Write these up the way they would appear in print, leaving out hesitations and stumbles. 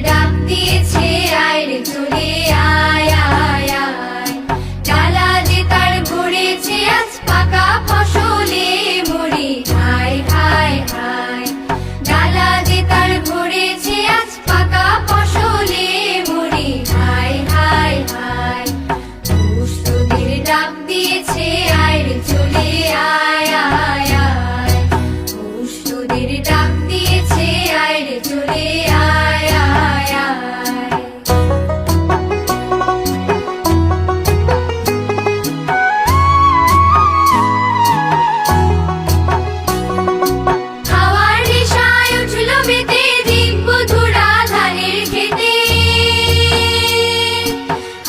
ডাক দিয়েছে আয় রে চলে আয় আয় আয়। ডালা যে তার ভরেছে আজ পাকা ফসলে মরে হায় হায় হায়। ডালা যে তার ভরেছে আজ পাকা ফসলে মরে হায় হায় হায়। পৌষ তোদের ডাক দিয়েছে আয় রে চলে আয় আয় আয়। পৌষ তোদের ডাক দিয়েছে আয় রে চলে আয় আয় আয়। হাওয়ার নেশায় উঠল মেতে দিগবধূরা ধানের খেতে।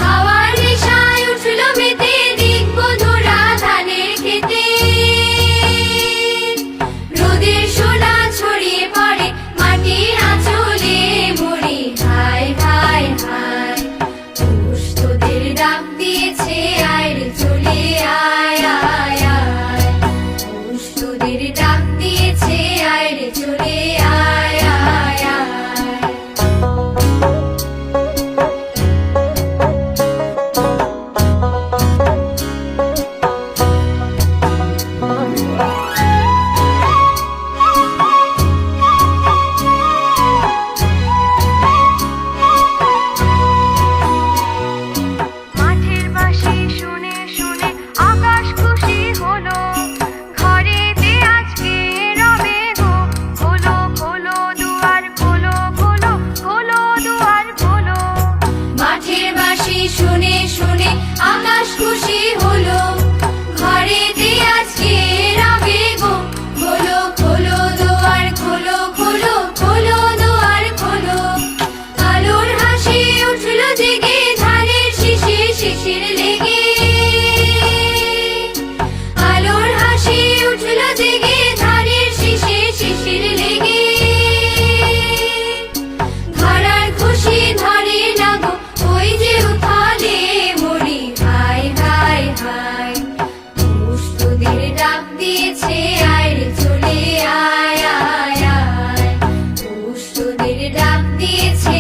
হাওয়ার নেশায় উঠল মেতে দিগবধূরা ধানের খেতে। রোদের সোনা ছড়িয়ে পড়ে মাটির আঁচলে মরে হায় হায় হায়। পৌষ তোদের ডাক দিয়েছে আয় রে চলে আয় আয় আয়। পৌষ তোদের ডাক দিয়েছে আয় রে চলে আয় আয় আয়। মাঠের বাঁশি শুনে শুনে আকাশ খুশি হলো। ঘরেতে আজকে রবে গো খোলো খোলো দুয়ার খোলো খোলো খোলো দুয়ার খোলো। মাঠের বাঁশি শুনে শুনে আকাশ খুশি হলো। ঘরেতে আজকে রবে গো খোলো খোলো দুয়ার খোলো খোলো খোলো দুয়ার খোলো। আলোর হাসি উঠল জেগে ধানের শীষে শিশির লেগে। আলোর হাসি উঠল জেগে ধানের শীষে শিশির লেগে। ধরার খুশি ধরে না গো ওই যে উথালে মরি হায় হায় হায়। পৌষ তোদের ডাক দিয়েছে আয় রে চলে আয় আয় আয়। পৌষ তোদের ডাক দিয়েছে